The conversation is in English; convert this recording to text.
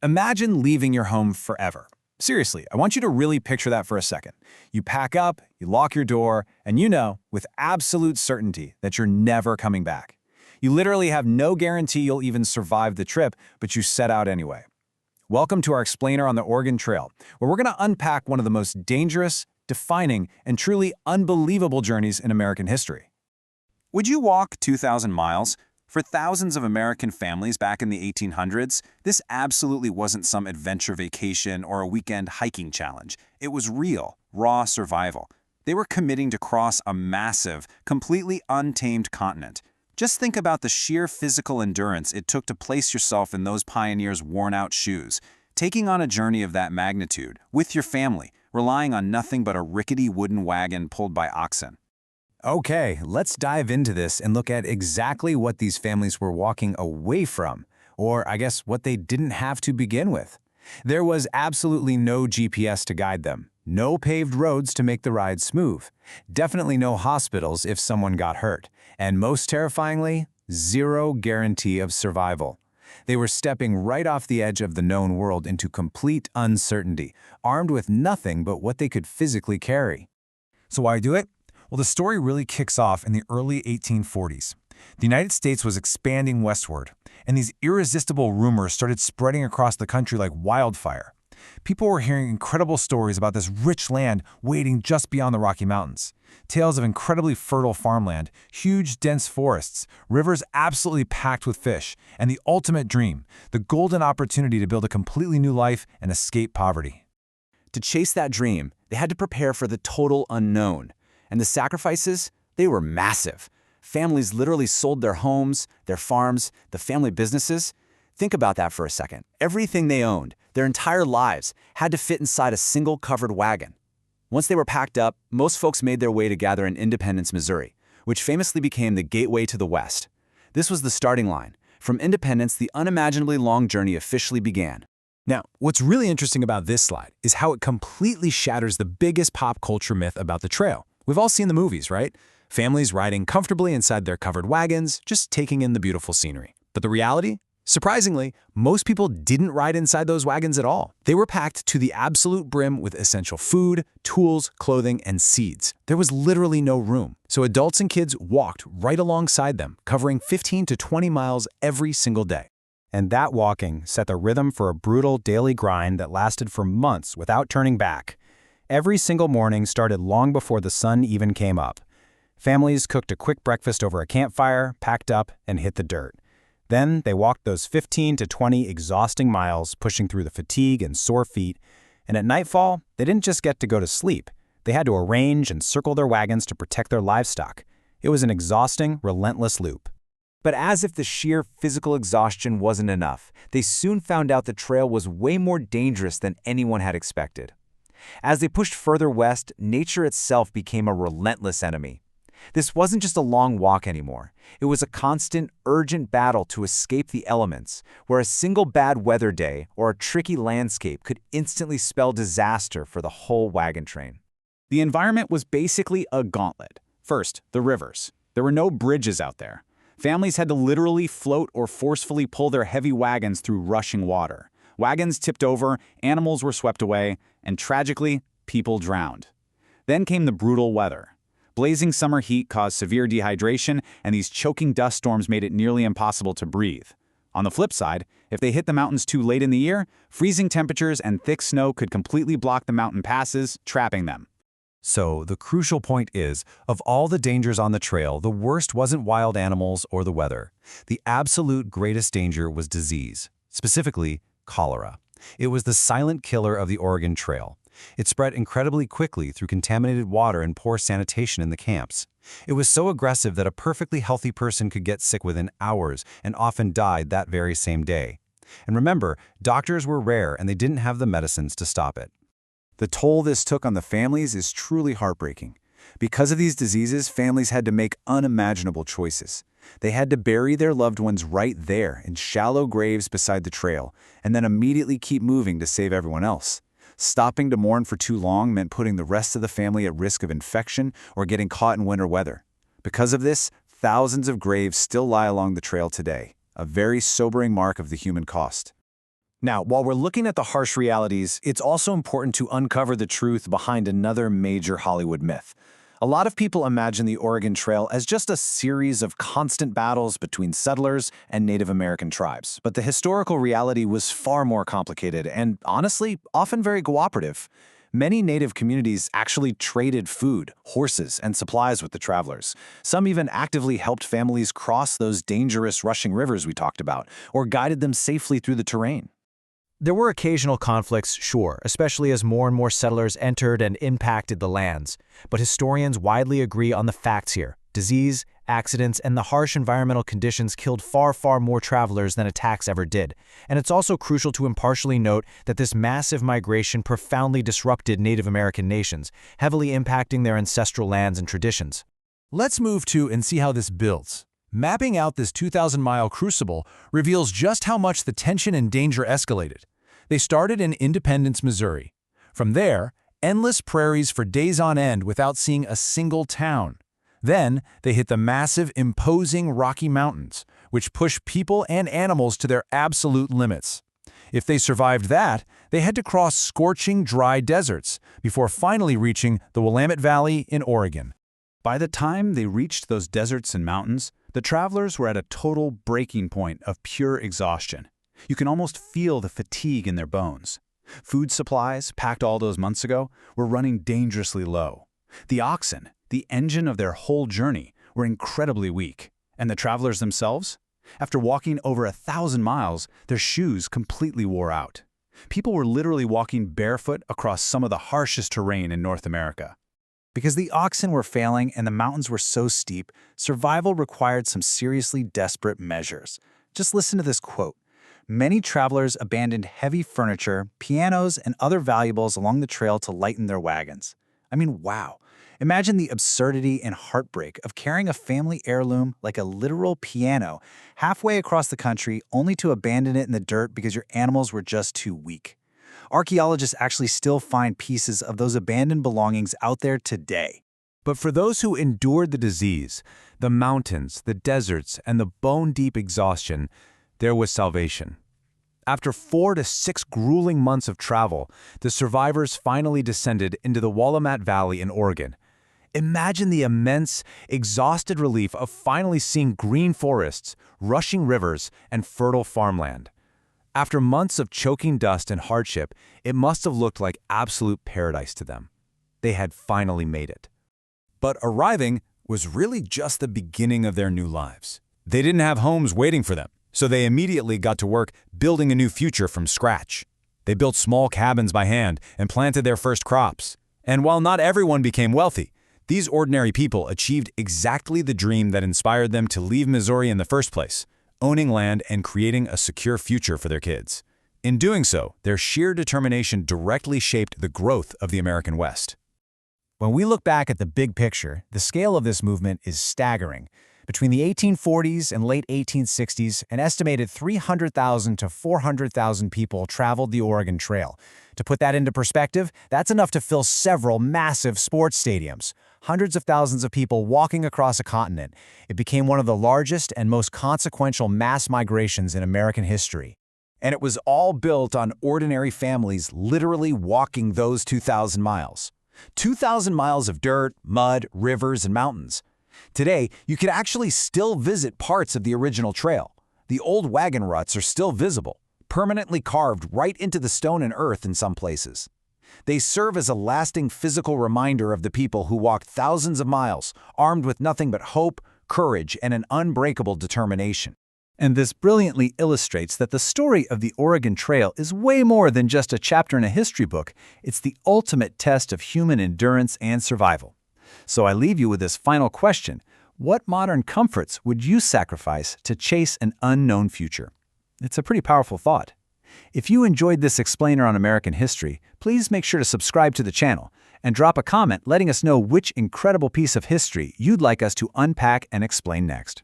Imagine leaving your home forever. Seriously, I want you to really picture that for a second. You pack up, you lock your door, and you know, with absolute certainty, that you're never coming back. You literally have no guarantee you'll even survive the trip, but you set out anyway. Welcome to our explainer on the Oregon Trail, where we're going to unpack one of the most dangerous, defining, and truly unbelievable journeys in American history. Would you walk 2,000 miles? For thousands of American families back in the 1800s, this absolutely wasn't some adventure vacation or a weekend hiking challenge. It was real, raw survival. They were committing to cross a massive, completely untamed continent. Just think about the sheer physical endurance it took to place yourself in those pioneers' worn-out shoes. Taking on a journey of that magnitude, with your family, relying on nothing but a rickety wooden wagon pulled by oxen. Okay, let's dive into this and look at exactly what these families were walking away from, or I guess what they didn't have to begin with. There was absolutely no GPS to guide them, no paved roads to make the ride smooth, definitely no hospitals if someone got hurt, and most terrifyingly, zero guarantee of survival. They were stepping right off the edge of the known world into complete uncertainty, armed with nothing but what they could physically carry. So why do it? Well, the story really kicks off in the early 1840s. The United States was expanding westward, and these irresistible rumors started spreading across the country like wildfire. People were hearing incredible stories about this rich land waiting just beyond the Rocky Mountains. Tales of incredibly fertile farmland, huge dense forests, rivers absolutely packed with fish, and the ultimate dream, the golden opportunity to build a completely new life and escape poverty. To chase that dream, they had to prepare for the total unknown. And the sacrifices, they were massive. Families literally sold their homes, their farms, the family businesses. Think about that for a second. Everything they owned, their entire lives, had to fit inside a single covered wagon. Once they were packed up, most folks made their way to gather in Independence, Missouri, which famously became the gateway to the West. This was the starting line. From Independence, the unimaginably long journey officially began. Now, what's really interesting about this slide is how it completely shatters the biggest pop culture myth about the trail. We've all seen the movies, right? Families riding comfortably inside their covered wagons, just taking in the beautiful scenery. But the reality? Surprisingly, most people didn't ride inside those wagons at all. They were packed to the absolute brim with essential food, tools, clothing, and seeds. There was literally no room. So adults and kids walked right alongside them, covering 15 to 20 miles every single day. And that walking set the rhythm for a brutal daily grind that lasted for months without turning back. Every single morning started long before the sun even came up. Families cooked a quick breakfast over a campfire, packed up, and hit the dirt. Then they walked those 15 to 20 exhausting miles, pushing through the fatigue and sore feet. And at nightfall, they didn't just get to go to sleep. They had to arrange and circle their wagons to protect their livestock. It was an exhausting, relentless loop. But as if the sheer physical exhaustion wasn't enough, they soon found out the trail was way more dangerous than anyone had expected. As they pushed further west, nature itself became a relentless enemy. This wasn't just a long walk anymore. It was a constant, urgent battle to escape the elements, where a single bad weather day or a tricky landscape could instantly spell disaster for the whole wagon train. The environment was basically a gauntlet. First, the rivers. There were no bridges out there. Families had to literally float or forcefully pull their heavy wagons through rushing water. Wagons tipped over, animals were swept away, and tragically, people drowned. Then came the brutal weather. Blazing summer heat caused severe dehydration, and these choking dust storms made it nearly impossible to breathe. On the flip side, if they hit the mountains too late in the year, freezing temperatures and thick snow could completely block the mountain passes, trapping them. So the crucial point is, of all the dangers on the trail, the worst wasn't wild animals or the weather. The absolute greatest danger was disease, specifically cholera. It was the silent killer of the Oregon Trail. It spread incredibly quickly through contaminated water and poor sanitation in the camps. It was so aggressive that a perfectly healthy person could get sick within hours and often died that very same day. And remember, doctors were rare and they didn't have the medicines to stop it. The toll this took on the families is truly heartbreaking. Because of these diseases, families had to make unimaginable choices. They had to bury their loved ones right there in shallow graves beside the trail, and then immediately keep moving to save everyone else. Stopping to mourn for too long meant putting the rest of the family at risk of infection or getting caught in winter weather. Because of this, thousands of graves still lie along the trail today, a very sobering mark of the human cost. Now, while we're looking at the harsh realities, it's also important to uncover the truth behind another major Hollywood myth. A lot of people imagine the Oregon Trail as just a series of constant battles between settlers and Native American tribes. But the historical reality was far more complicated and, honestly, often very cooperative. Many Native communities actually traded food, horses, and supplies with the travelers. Some even actively helped families cross those dangerous rushing rivers we talked about, or guided them safely through the terrain. There were occasional conflicts, sure, especially as more and more settlers entered and impacted the lands. But historians widely agree on the facts here. Disease, accidents, and the harsh environmental conditions killed far, far more travelers than attacks ever did. And it's also crucial to impartially note that this massive migration profoundly disrupted Native American nations, heavily impacting their ancestral lands and traditions. Let's move to and see how this builds. Mapping out this 2,000-mile crucible reveals just how much the tension and danger escalated. They started in Independence, Missouri. From there, endless prairies for days on end without seeing a single town. Then, they hit the massive, imposing Rocky Mountains, which push people and animals to their absolute limits. If they survived that, they had to cross scorching, dry deserts before finally reaching the Willamette Valley in Oregon. By the time they reached those deserts and mountains, the travelers were at a total breaking point of pure exhaustion. You can almost feel the fatigue in their bones. Food supplies, packed all those months ago, were running dangerously low. The oxen, the engine of their whole journey, were incredibly weak. And the travelers themselves? After walking over 1,000 miles, their shoes completely wore out. People were literally walking barefoot across some of the harshest terrain in North America. Because the oxen were failing and the mountains were so steep, survival required some seriously desperate measures. Just listen to this quote. Many travelers abandoned heavy furniture, pianos, and other valuables along the trail to lighten their wagons. I mean, wow. Imagine the absurdity and heartbreak of carrying a family heirloom like a literal piano halfway across the country only to abandon it in the dirt because your animals were just too weak. Archaeologists actually still find pieces of those abandoned belongings out there today. But for those who endured the disease, the mountains, the deserts, and the bone-deep exhaustion, there was salvation. After 4 to 6 grueling months of travel, the survivors finally descended into the Willamette Valley in Oregon. Imagine the immense, exhausted relief of finally seeing green forests, rushing rivers, and fertile farmland. After months of choking dust and hardship, it must have looked like absolute paradise to them. They had finally made it. But arriving was really just the beginning of their new lives. They didn't have homes waiting for them, so they immediately got to work building a new future from scratch. They built small cabins by hand and planted their first crops. And while not everyone became wealthy, these ordinary people achieved exactly the dream that inspired them to leave Missouri in the first place, owning land and creating a secure future for their kids. In doing so, their sheer determination directly shaped the growth of the American West. When we look back at the big picture, the scale of this movement is staggering. Between the 1840s and late 1860s, an estimated 300,000 to 400,000 people traveled the Oregon Trail. To put that into perspective, that's enough to fill several massive sports stadiums. Hundreds of thousands of people walking across a continent. It became one of the largest and most consequential mass migrations in American history. And it was all built on ordinary families literally walking those 2,000 miles. 2,000 miles of dirt, mud, rivers, and mountains. Today, you can actually still visit parts of the original trail. The old wagon ruts are still visible, permanently carved right into the stone and earth in some places. They serve as a lasting physical reminder of the people who walked thousands of miles, armed with nothing but hope, courage, and an unbreakable determination. And this brilliantly illustrates that the story of the Oregon Trail is way more than just a chapter in a history book. It's the ultimate test of human endurance and survival. So I leave you with this final question. What modern comforts would you sacrifice to chase an unknown future? It's a pretty powerful thought. If you enjoyed this explainer on American history, please make sure to subscribe to the channel and drop a comment letting us know which incredible piece of history you'd like us to unpack and explain next.